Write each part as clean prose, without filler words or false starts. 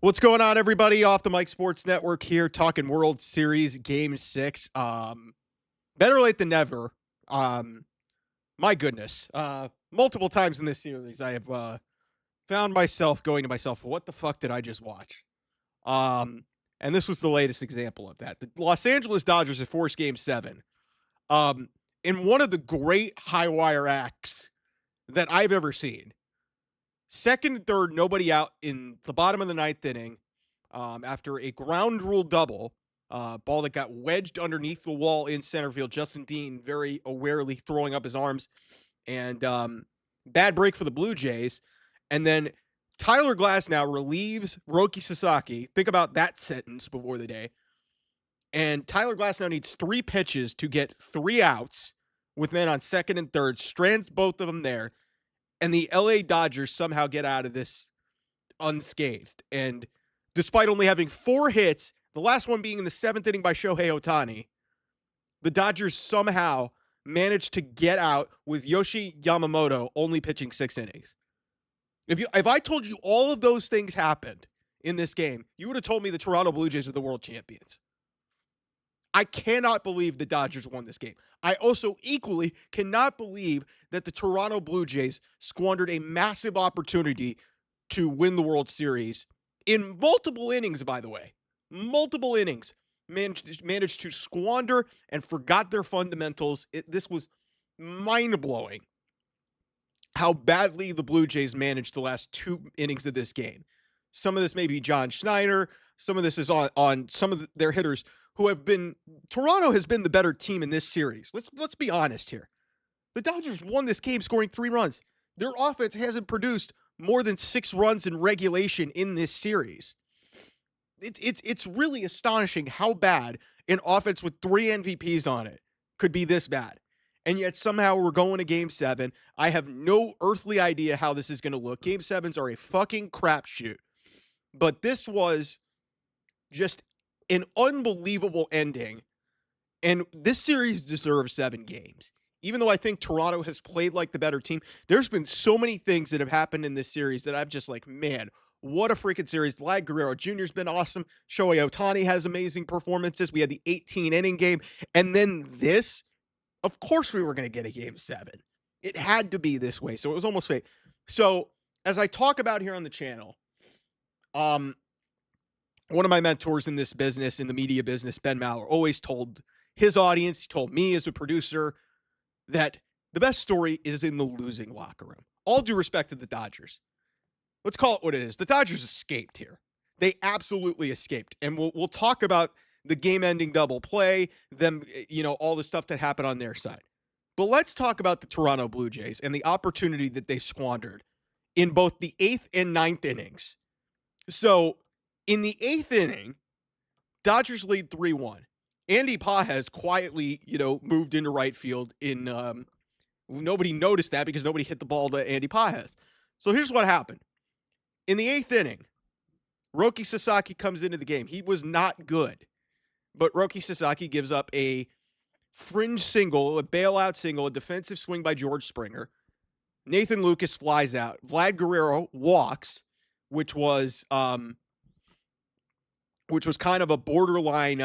What's going on, everybody? Off the Mike Sports Network here, talking World Series Game 6. Better late than never. Um, my goodness. Multiple times in this series, I have found myself going to myself, what the fuck did I just watch? Um, and this was the latest example of that. The Los Angeles Dodgers have forced Game 7 um, in one of the great high wire acts that I've ever seen. Second and third, nobody out in the bottom of the ninth inning after a ground rule double, ball that got wedged underneath the wall in center field. Justin Dean very awarely throwing up his arms, and bad break for the Blue Jays. And then Tyler Glasnow relieves Roki Sasaki. Think about that sentence before the day. And Tyler Glasnow needs 3 pitches to get 3 outs with men on second and third, strands both of them there. And the LA Dodgers somehow get out of this unscathed. And despite only having 4 hits, the last one being in the 7th inning by Shohei Ohtani, the Dodgers somehow managed to get out with Yoshi Yamamoto only pitching 6 innings. If I told you all of those things happened in this game, you would have told me the Toronto Blue Jays are the world champions. I cannot believe the Dodgers won this game. I also equally cannot believe that the Toronto Blue Jays squandered a massive opportunity to win the World Series in multiple innings, by the way. Multiple innings managed to squander and forgot their fundamentals. This was mind-blowing how badly the Blue Jays managed the last 2 innings of this game. Some of this may be John Schneider. Some of this is on some of their hitters who have been – Toronto has been the better team in this series. Let's be honest here. The Dodgers won this game scoring 3 runs. Their offense hasn't produced more than 6 runs in regulation in this series. It's really astonishing how bad an offense with 3 MVPs on it could be this bad. And yet somehow we're going to Game 7. I have no earthly idea how this is going to look. Game 7s are a fucking crapshoot. But this was just an unbelievable ending. And this series deserves 7 games. Even though I think Toronto has played like the better team, there's been so many things that have happened in this series that I'm just like, man, what a freaking series. Vlad Guerrero Jr. has been awesome. Shohei Ohtani has amazing performances. We had the 18-inning game. And then this, of course we were going to get a Game 7. It had to be this way. So it was almost fate. So as I talk about here on the channel, one of my mentors in this business, in the media business, Ben Maller, always told his audience, he told me as a producer, that the best story is in the losing locker room. All due respect to the Dodgers. Let's call it what it is. The Dodgers escaped here. They absolutely escaped. And we'll talk about the game-ending double play, them, all the stuff that happened on their side. But let's talk about the Toronto Blue Jays and the opportunity that they squandered in both the 8th and 9th innings. So in the 8th inning, Dodgers lead 3-1. Andy Pages quietly, moved into right field in nobody noticed that because nobody hit the ball to Andy Pages. So here's what happened. In the 8th inning, Roki Sasaki comes into the game. He was not good, but Roki Sasaki gives up a fringe single, a bailout single, a defensive swing by George Springer. Nathan Lucas flies out. Vlad Guerrero walks, which was kind of a borderline,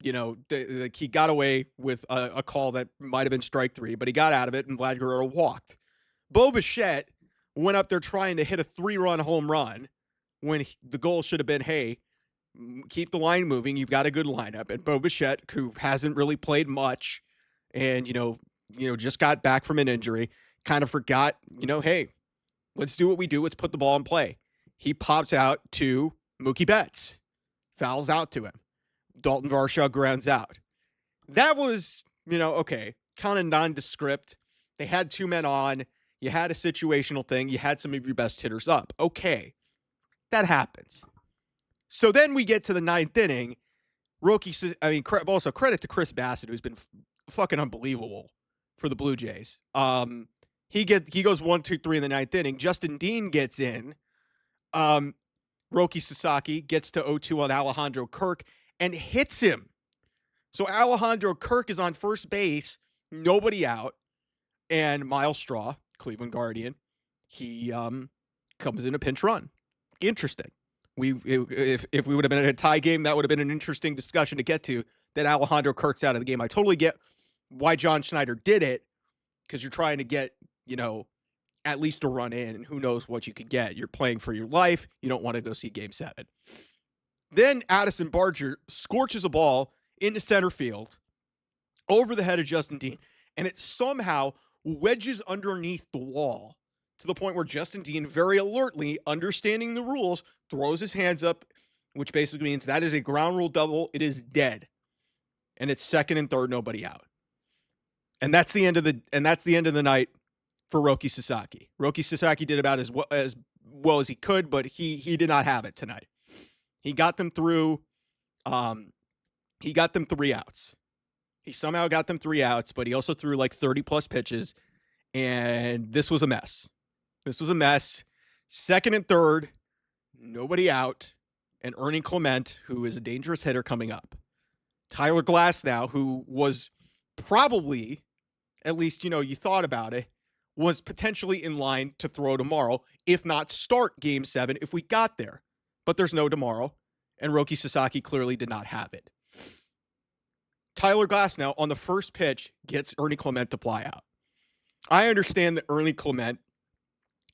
he got away with a call that might have been strike 3, but he got out of it, and Vlad Guerrero walked. Bo Bichette went up there trying to hit a 3-run home run when the goal should have been, hey, keep the line moving. You've got a good lineup. And Bo Bichette, who hasn't really played much and, just got back from an injury, kind of forgot, hey, let's do what we do. Let's put the ball in play. He pops out to Mookie Betts. Fouls out to him. Dalton Varsho grounds out. That was, okay, kind of nondescript. They had 2 men on. You had a situational thing. You had some of your best hitters up. Okay, that happens. So then we get to the 9th inning. Also credit to Chris Bassett, who's been fucking unbelievable for the Blue Jays. He goes 1, 2, 3 in the 9th inning. Justin Dean gets in. Roki Sasaki gets to 0-2 on Alejandro Kirk and hits him. So Alejandro Kirk is on first base, nobody out, and Miles Straw, Cleveland Guardian, he comes in a pinch run. Interesting. If we would have been in a tie game, that would have been an interesting discussion to get to. That Alejandro Kirk's out of the game. I totally get why John Schneider did it, because you're trying to get, at least a run in, and who knows what you could get. You're playing for your life. You don't want to go see Game 7. Then Addison Barger scorches a ball into center field over the head of Justin Dean, and it somehow wedges underneath the wall to the point where Justin Dean, very alertly, understanding the rules, throws his hands up, which basically means that is a ground rule double. It is dead. And it's second and third, nobody out. And that's the end of the night for Roki Sasaki. Roki Sasaki did about as well as he could, but he did not have it tonight. He got them through. He got them 3 outs. He somehow got them 3 outs, but he also threw like 30 plus pitches, and this was a mess. This was a mess. Second and third, nobody out, and Ernie Clement, who is a dangerous hitter, coming up. Tyler Glasnow, who was probably, at least, you thought about it, was potentially in line to throw tomorrow, if not start Game 7 if we got there. But there's no tomorrow, and Roki Sasaki clearly did not have it. Tyler Glasnow, on the first pitch, gets Ernie Clement to fly out. I understand that Ernie Clement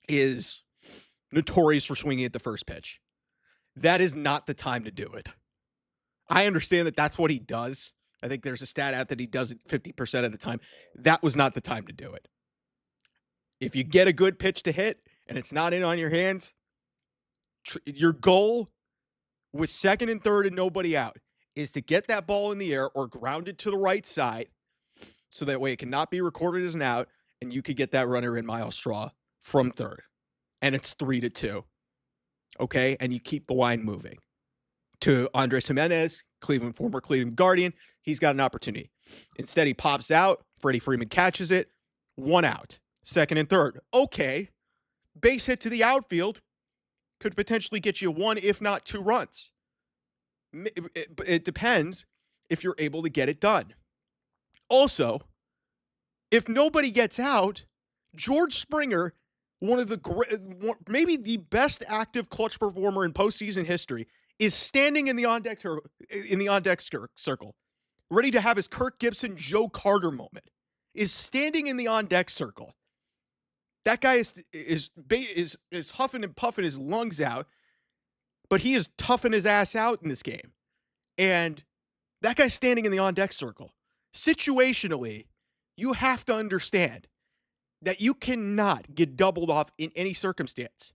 is notorious for swinging at the first pitch. That is not the time to do it. I understand that that's what he does. I think there's a stat out that he does it 50% of the time. That was not the time to do it. If you get a good pitch to hit and it's not in on your hands, your goal with second and third and nobody out is to get that ball in the air or ground it to the right side so that way it cannot be recorded as an out and you could get that runner in, Miles Straw, from third. And it's 3-2. Okay? And you keep the line moving. To Andres Jimenez, former Cleveland Guardian, he's got an opportunity. Instead, he pops out. Freddie Freeman catches it. 1 out. Second and third. Okay. Base hit to the outfield could potentially get you 1, if not 2 runs. It depends if you're able to get it done. Also, if nobody gets out, George Springer, maybe the best active clutch performer in postseason history, is standing in the on-deck circle, ready to have his Kirk Gibson, Joe Carter moment, is standing in the on-deck circle. That guy is huffing and puffing his lungs out, but he is toughing his ass out in this game. And that guy's standing in the on-deck circle. Situationally, you have to understand that you cannot get doubled off in any circumstance.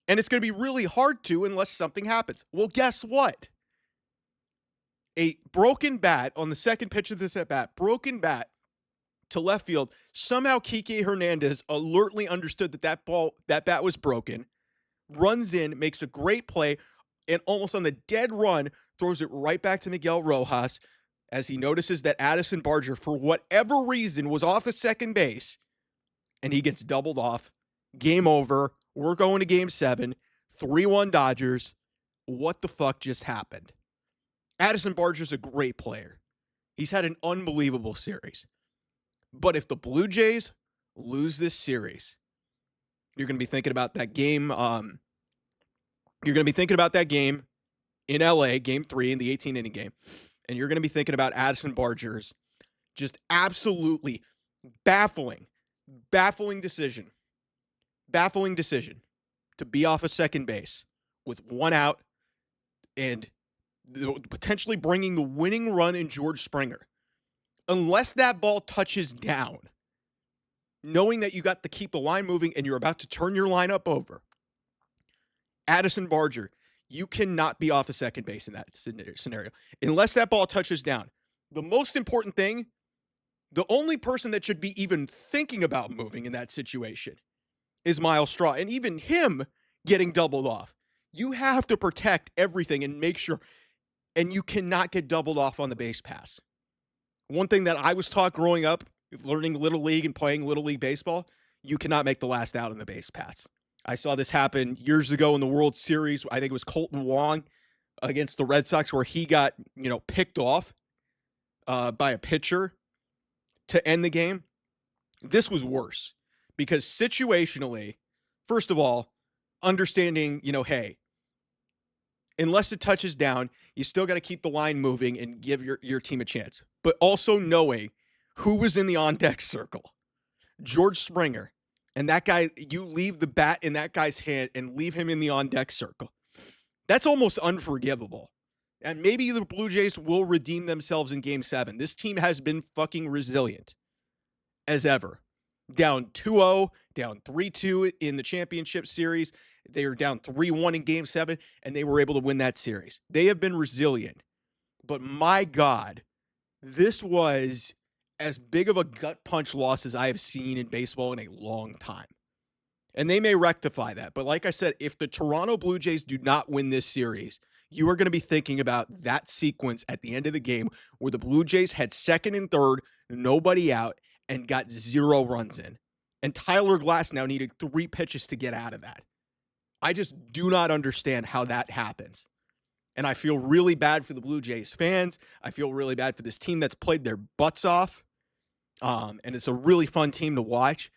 And it's going to be really hard to unless something happens. Well, guess what? A broken bat on the second pitch of this at-bat, broken bat to left field. Somehow Kike Hernandez alertly understood that bat was broken, runs in, makes a great play, and almost on the dead run, throws it right back to Miguel Rojas as he notices that Addison Barger, for whatever reason, was off at second base, and he gets doubled off. Game over. We're going to Game 7. 3-1 Dodgers. What the fuck just happened? Addison Barger's a great player. He's had an unbelievable series. But if the Blue Jays lose this series, you're going to be thinking about that game. You're going to be thinking about that game in LA, Game 3 in the 18-inning game. And you're going to be thinking about Addison Barger's just absolutely baffling decision to be off of second base with 1 out and potentially bringing the winning run in George Springer. Unless that ball touches down, knowing that you got to keep the line moving and you're about to turn your lineup over, Addison Barger, you cannot be off of second base in that scenario. Unless that ball touches down. The most important thing, the only person that should be even thinking about moving in that situation is Miles Straw. And even him getting doubled off. You have to protect everything and make sure, and you cannot get doubled off on the base pass. One thing that I was taught growing up, learning Little League and playing Little League baseball, you cannot make the last out on the base pass. I saw this happen years ago in the World Series. I think it was Colton Wong against the Red Sox where he got, picked off by a pitcher to end the game. This was worse because situationally, first of all, understanding, hey, unless it touches down, you still got to keep the line moving and give your team a chance. But also knowing who was in the on-deck circle. George Springer. And that guy, you leave the bat in that guy's hand and leave him in the on-deck circle. That's almost unforgivable. And maybe the Blue Jays will redeem themselves in Game 7. This team has been fucking resilient as ever. Down 2-0, down 3-2 in the championship series. They were down 3-1 in Game 7, and they were able to win that series. They have been resilient. But my God, this was as big of a gut punch loss as I have seen in baseball in a long time. And they may rectify that. But like I said, if the Toronto Blue Jays do not win this series, you are going to be thinking about that sequence at the end of the game where the Blue Jays had second and third, nobody out, and got 0 runs in. And Tyler Glasnow needed 3 pitches to get out of that. I just do not understand how that happens. And I feel really bad for the Blue Jays fans. I feel really bad for this team that's played their butts off. And it's a really fun team to watch,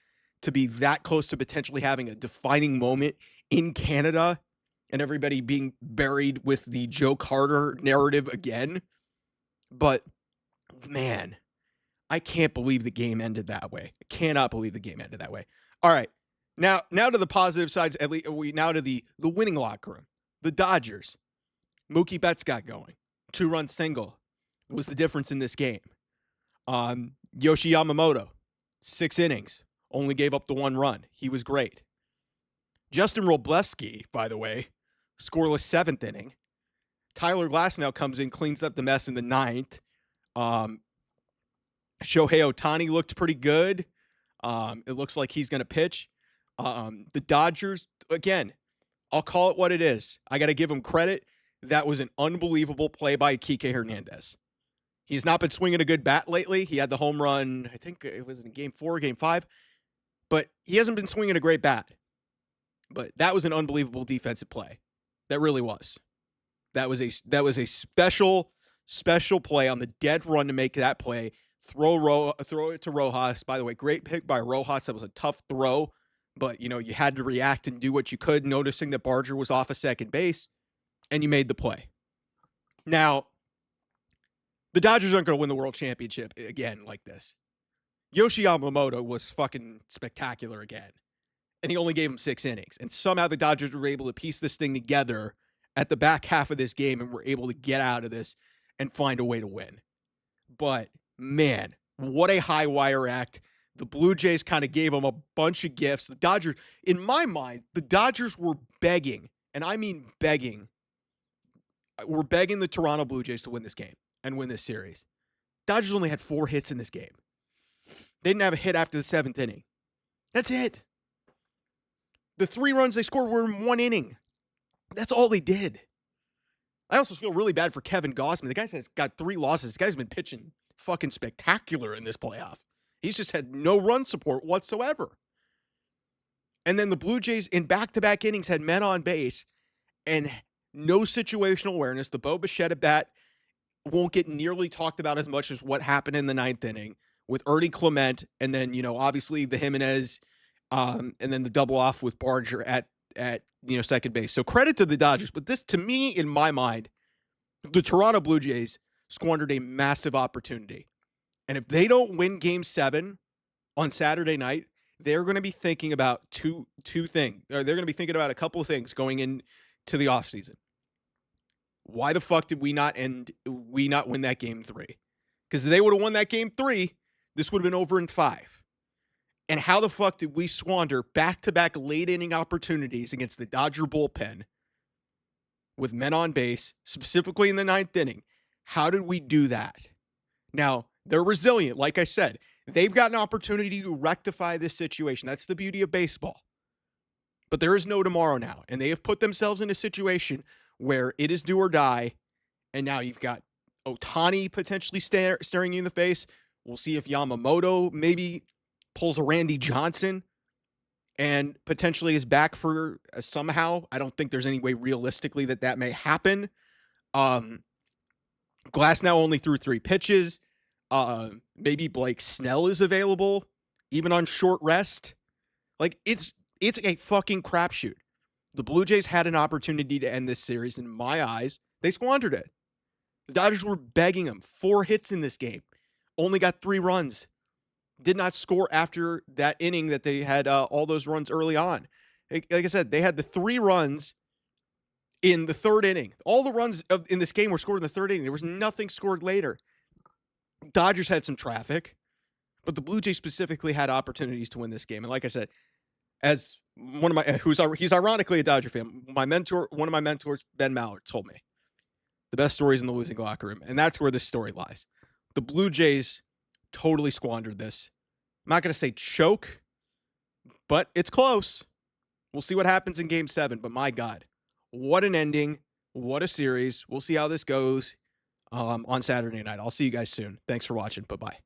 to be that close to potentially having a defining moment in Canada and everybody being buried with the Joe Carter narrative again. But, man, I can't believe the game ended that way. I cannot believe the game ended that way. All right. Now to the positive sides, at least now to the winning locker room. The Dodgers. Mookie Betts got going. 2-run single was the difference in this game. Yoshi Yamamoto, 6 innings, only gave up the 1 run. He was great. Justin Robleski, by the way, scoreless 7th inning. Tyler Glasnow comes in, cleans up the mess in the 9th. Shohei Ohtani looked pretty good. It looks like he's going to pitch. The Dodgers, again, I'll call it what it is. I got to give him credit. That was an unbelievable play by Kike Hernandez. He's not been swinging a good bat lately. He had the home run, I think it was in Game 4, Game 5. But he hasn't been swinging a great bat. But that was an unbelievable defensive play. That really was. That was a special play on the dead run to make that play. Throw it to Rojas. By the way, great pick by Rojas. That was a tough throw. But, you had to react and do what you could, noticing that Barger was off of second base. And you made the play. Now, the Dodgers aren't going to win the World Championship again like this. Yoshi Yamamoto was fucking spectacular again. And he only gave him 6 innings. And somehow the Dodgers were able to piece this thing together at the back half of this game and were able to get out of this and find a way to win. But, man, what a high wire act. The Blue Jays kind of gave them a bunch of gifts. The Dodgers, in my mind, the Dodgers were begging, and I mean begging, we're begging the Toronto Blue Jays to win this game and win this series. Dodgers only had 4 hits in this game. They didn't have a hit after the 7th inning. That's it. The 3 runs they scored were in 1 inning. That's all they did. I also feel really bad for Kevin Gausman. The guy's got 3 losses. This guy's been pitching fucking spectacular in this playoff. He's just had no run support whatsoever. And then the Blue Jays in back-to-back innings had men on base and no situational awareness. The Bo Bichette at bat won't get nearly talked about as much as what happened in the 9th inning with Ernie Clement, and then, obviously the Jimenez, and then the double off with Barger at second base. So credit to the Dodgers, but this, to me, in my mind, the Toronto Blue Jays squandered a massive opportunity. And if they don't win Game 7 on Saturday night, they're going to be thinking about two things. Or they're going to be thinking about a couple of things going into the offseason. Why the fuck did we not win that Game 3? Because if they would have won that Game 3, this would have been over in 5. And how the fuck did we squander back-to-back late-inning opportunities against the Dodger bullpen with men on base, specifically in the 9th inning? How did we do that? Now, they're resilient. Like I said, they've got an opportunity to rectify this situation. That's the beauty of baseball. But there is no tomorrow now. And they have put themselves in a situation where it is do or die. And now you've got Ohtani potentially staring you in the face. We'll see if Yamamoto maybe pulls a Randy Johnson and potentially is back for somehow. I don't think there's any way realistically that may happen. Glasnow only threw 3 pitches. Maybe Blake Snell is available, even on short rest. Like, it's a fucking crapshoot. The Blue Jays had an opportunity to end this series. In my eyes, they squandered it. The Dodgers were begging them. 4 hits in this game. Only got 3 runs. Did not score after that inning that they had all those runs early on. Like I said, they had the 3 runs in the 3rd inning. All the runs in this game were scored in the 3rd inning. There was nothing scored later. Dodgers had some traffic, but the Blue Jays specifically had opportunities to win this game. And like I said, as one of my he's ironically a Dodger fan. One of my mentors, Ben Mallard, told me the best stories in the losing locker room, and that's where this story lies. The Blue Jays totally squandered this. I'm not going to say choke, but it's close. We'll see what happens in Game 7, but my God, what an ending. What a series. We'll see how this goes on Saturday night. I'll see you guys soon. Thanks for watching. Bye-bye.